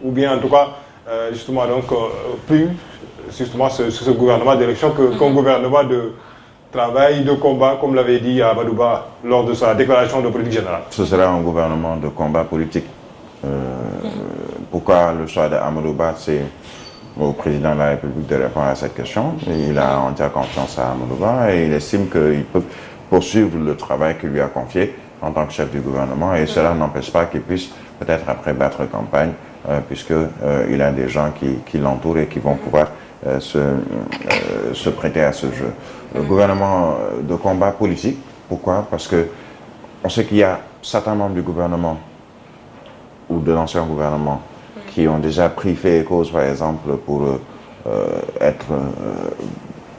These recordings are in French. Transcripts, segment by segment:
ou bien en tout cas, justement, donc, plus justement ce gouvernement d'élection qu'un gouvernement de travail, de combat, comme l'avait dit Amadouba lors de sa déclaration de politique générale? Ce sera un gouvernement de combat politique. Pourquoi le choix d'Amadouba? C'est au président de la République de répondre à cette question. Il a entière confiance à Amadouba et il estime qu'il peut poursuivre le travail qu'il lui a confié en tant que chef du gouvernement, et cela n'empêche pas qu'il puisse peut-être après battre campagne, puisqu'il a des gens qui l'entourent et qui vont pouvoir se prêter à ce jeu. Le gouvernement de combat politique, pourquoi? Parce que on sait qu'il y a certains membres du gouvernement ou de l'ancien gouvernement qui ont déjà pris fait et cause, par exemple, pour être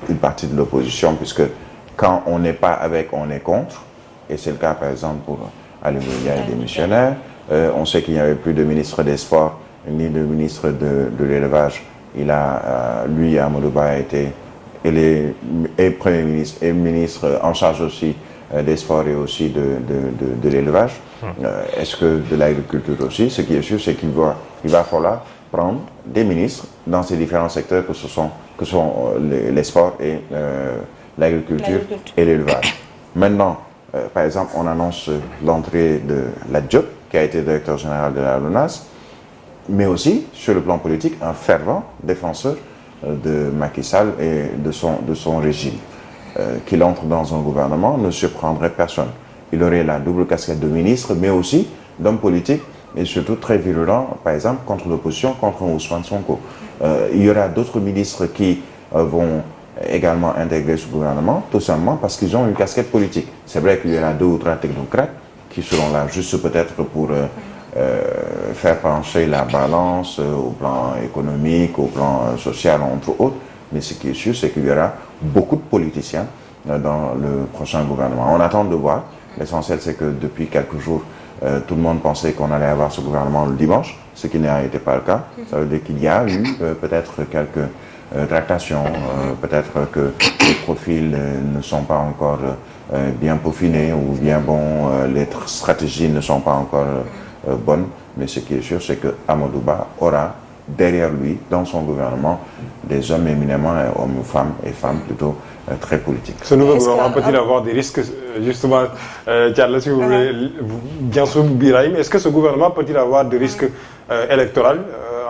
une partie de l'opposition, puisque quand on n'est pas avec, on est contre. Et c'est le cas, par exemple, pour Ali Ngouille et des missionnaires. On sait qu'il n'y avait plus de ministre des Sports, ni de ministre de l'Élevage. Lui, Amadouba, a été Premier ministre et ministre en charge aussi des Sports et aussi de l'Élevage. Est-ce que de l'agriculture aussi? Ce qui est sûr, c'est qu'il va falloir prendre des ministres dans ces différents secteurs que sont les sports et l'agriculture et l'élevage. Maintenant, par exemple, on annonce l'entrée de la Diop, qui a été directeur général de la LONASE, mais aussi, sur le plan politique, un fervent défenseur de Macky Sall et de son régime. Qu'il entre dans un gouvernement ne surprendrait personne. Il aurait la double casquette de ministre, mais aussi d'homme politique, et surtout très virulent, par exemple, contre l'opposition, contre Ousmane Sonko. Il y aura d'autres ministres qui vont également intégrer ce gouvernement, tout simplement parce qu'ils ont une casquette politique. C'est vrai qu'il y aura 2 ou 3 technocrates qui seront là juste peut-être pour faire pencher la balance au plan économique, au plan social, entre autres. Mais ce qui est sûr, c'est qu'il y aura beaucoup de politiciens dans le prochain gouvernement. On attend de voir. L'essentiel, c'est que depuis quelques jours, tout le monde pensait qu'on allait avoir ce gouvernement le dimanche, ce qui n'a été pas le cas. Ça veut dire qu'il y a eu peut-être quelques tractations, peut-être que les profils ne sont pas encore bien peaufinés ou bien bons, les stratégies ne sont pas encore bonnes, mais ce qui est sûr, c'est que Amadouba aura derrière lui, dans son gouvernement, des hommes éminemment, hommes ou femmes, et femmes plutôt très politiques. Ce nouveau gouvernement peut-il avoir des risques, justement, Tchadla, si vous voulez, bien sûr, Birahim, est-ce que ce gouvernement peut-il avoir des risques électoraux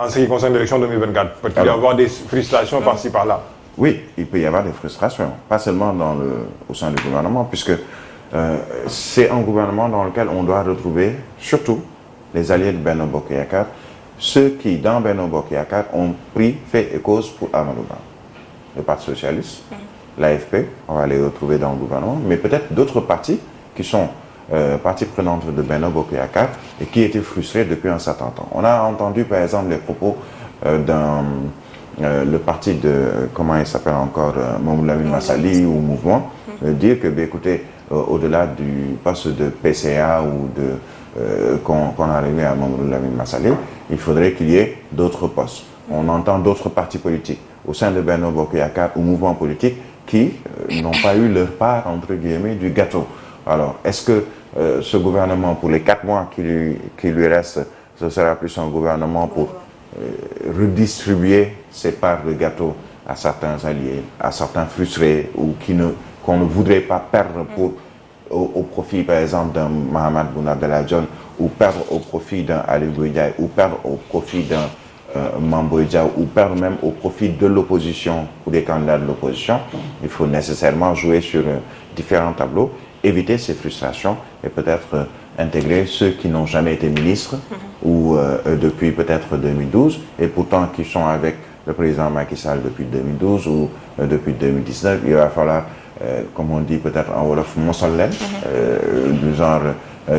en ce qui concerne l'élection 2024? Peut-il y avoir des frustrations par-ci, par-là? Oui, il peut y avoir des frustrations, pas seulement au sein du gouvernement, puisque c'est un gouvernement dans lequel on doit retrouver surtout les alliés de Benno Bokk Yakaar, ceux qui, dans Benno Bokk Yakaar, ont pris fait et cause pour Amadouba. Le Parti Socialiste, l'AFP, on va les retrouver dans le gouvernement, mais peut-être d'autres partis qui sont partie prenante de Benno Bokk Yakaar et qui étaient frustrés depuis un certain temps. On a entendu par exemple les propos le parti de, comment il s'appelle encore, Mamadou Lamine Massaly ou Mouvement, dire que, écoutez, au-delà du poste de PCA ou qu'on a remis à Mamadou Lamine Massaly, il faudrait qu'il y ait d'autres postes. On entend d'autres partis politiques au sein de Benno Bokk Yakaar ou mouvements politiques qui n'ont pas eu leur part, entre guillemets, du gâteau. Alors, est-ce que ce gouvernement, pour les 4 mois qui lui restent, ce sera plus un gouvernement pour redistribuer ses parts de gâteau à certains alliés, à certains frustrés ou qu'on ne voudrait pas perdre au profit, par exemple, d'un Mahammed Boun Abdallah Dionne, ou perdre au profit d'un Ali Ngouille Ndiaye, ou perdre au profit d'un Mame Boye Diao, ou perdre même au profit de l'opposition ou des candidats de l'opposition. Il faut nécessairement jouer sur différents tableaux, éviter ces frustrations et peut-être intégrer ceux qui n'ont jamais été ministres ou depuis peut-être 2012 et pourtant qui sont avec le président Macky Sall depuis 2012 ou depuis 2019. Il va falloir, comme on dit peut-être en wolof, mosollen, du genre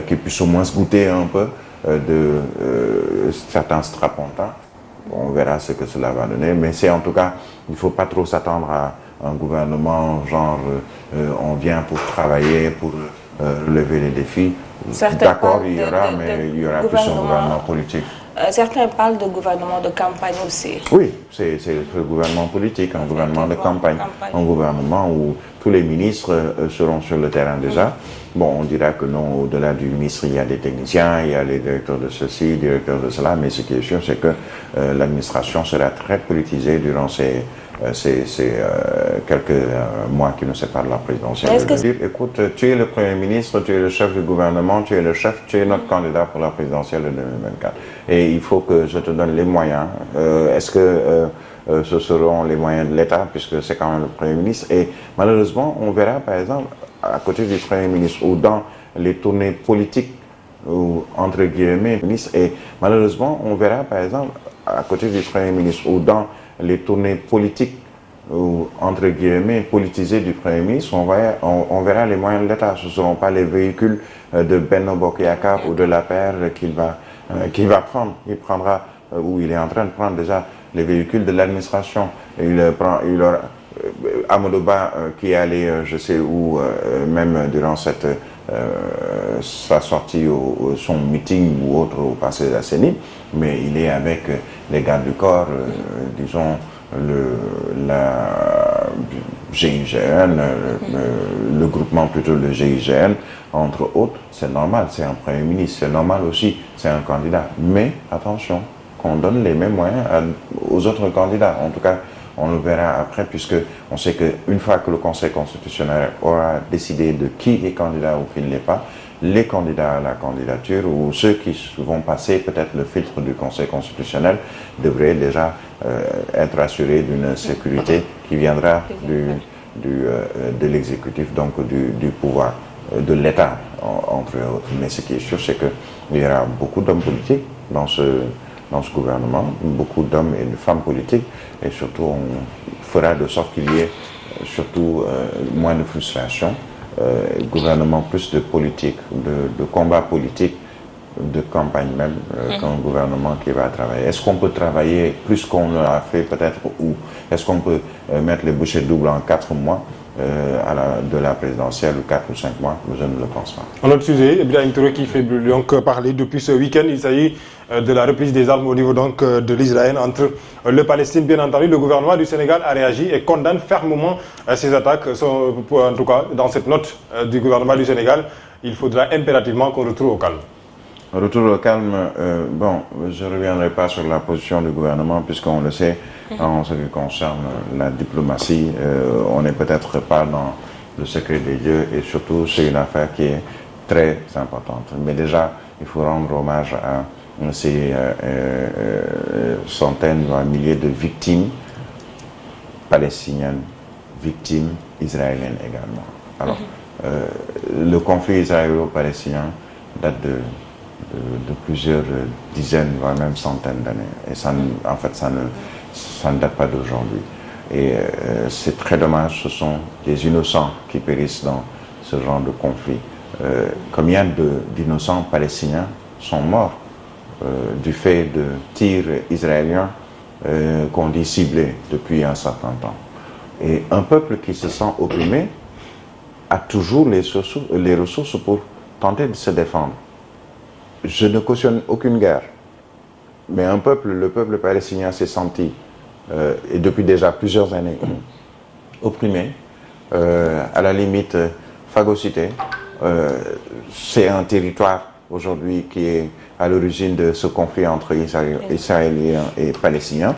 qui puisse au moins se goûter un peu de certains strapontins. On verra ce que cela va donner, mais c'est en tout cas, il ne faut pas trop s'attendre à un gouvernement genre on vient pour travailler, pour relever les défis. D'accord, il y aura, mais il y aura plus un gouvernement politique. Certains parlent de gouvernement de campagne aussi. Oui, c'est le gouvernement politique, un gouvernement de campagne, un gouvernement où tous les ministres seront sur le terrain déjà. Bon, on dira que non, au-delà du ministre, il y a des techniciens, il y a les directeurs de ceci, directeurs de cela, mais ce qui est sûr, c'est que l'administration sera très politisée durant ces quelques mois qui nous séparent de la présidentielle. Dire, écoute, tu es le Premier ministre, tu es le chef du gouvernement, tu es le chef, tu es notre candidat pour la présidentielle de 2024. Et il faut que je te donne les moyens. Est-ce que ce seront les moyens de l'État, puisque c'est quand même le Premier ministre? Et malheureusement, on verra par exemple, à côté du Premier ministre, ou dans les tournées politiques, ou entre guillemets, ministre, et malheureusement, on verra par exemple, à côté du Premier ministre, ou dans les tournées politiques, ou entre guillemets, politisées du Premier ministre, on verra les moyens de l'État. Ce ne seront pas les véhicules de Benno Bokk Yakaar ou de l'APR qu'il va prendre. Il prendra, ou il est en train de prendre déjà, les véhicules de l'administration. Amadou Ba qui est allé, je sais où, même durant sa sortie, son meeting ou autre au passé d'Asseni, mais il est avec les gardes du corps, disons, la GIGN, le groupement plutôt de GIGN, entre autres. C'est normal, c'est un Premier ministre, c'est normal aussi, c'est un candidat. Mais attention, qu'on donne les mêmes moyens aux autres candidats. En tout cas, on le verra après, puisque on sait qu'une fois que le Conseil constitutionnel aura décidé de qui est candidat ou qui ne l'est pas, les candidats à la candidature ou ceux qui vont passer peut-être le filtre du Conseil constitutionnel devraient déjà être assurés d'une sécurité qui viendra de l'exécutif, donc du pouvoir, de l'État, entre autres. Mais ce qui est sûr, c'est qu'il y aura beaucoup d'hommes politiques dans ce gouvernement, beaucoup d'hommes et de femmes politiques, et surtout on fera de sorte qu'il y ait surtout moins de frustration, gouvernement plus de politique, de combat politique, de campagne même, qu'un gouvernement qui va travailler. Est-ce qu'on peut travailler plus qu'on l'a fait peut-être, ou est-ce qu'on peut mettre les bouchées doubles en 4 mois de la présidentielle, ou 4 ou 5 mois? Je ne le pense pas. Un autre sujet, Ibrahim Touré qui fait donc parler depuis ce week-end, il s'agit de la reprise des armes au niveau donc de l'Israël entre le Palestine. Bien entendu, le gouvernement du Sénégal a réagi et condamne fermement ces attaques. En tout cas, dans cette note du gouvernement du Sénégal, il faudra impérativement qu'on retrouve au calme. Retour au calme, bon, je ne reviendrai pas sur la position du gouvernement, puisqu'on le sait, en ce qui concerne la diplomatie, on n'est peut-être pas dans le secret des dieux, et surtout c'est une affaire qui est très importante. Mais déjà, il faut rendre hommage à ces centaines, voire milliers de victimes palestiniennes, victimes israéliennes également. Alors, le conflit israélo-palestinien date de plusieurs dizaines, voire même centaines d'années. Et ça, en fait, ça ne date pas d'aujourd'hui. Et c'est très dommage, ce sont des innocents qui périssent dans ce genre de conflit. Combien d'innocents palestiniens sont morts du fait de tirs israéliens qu'on dit ciblés depuis un certain temps. Et un peuple qui se sent opprimé a toujours les ressources pour tenter de se défendre. Je ne cautionne aucune guerre, mais le peuple palestinien s'est senti, et depuis déjà plusieurs années, opprimé, à la limite phagocyté. C'est un territoire aujourd'hui qui est à l'origine de ce conflit entre Israéliens et Palestiniens.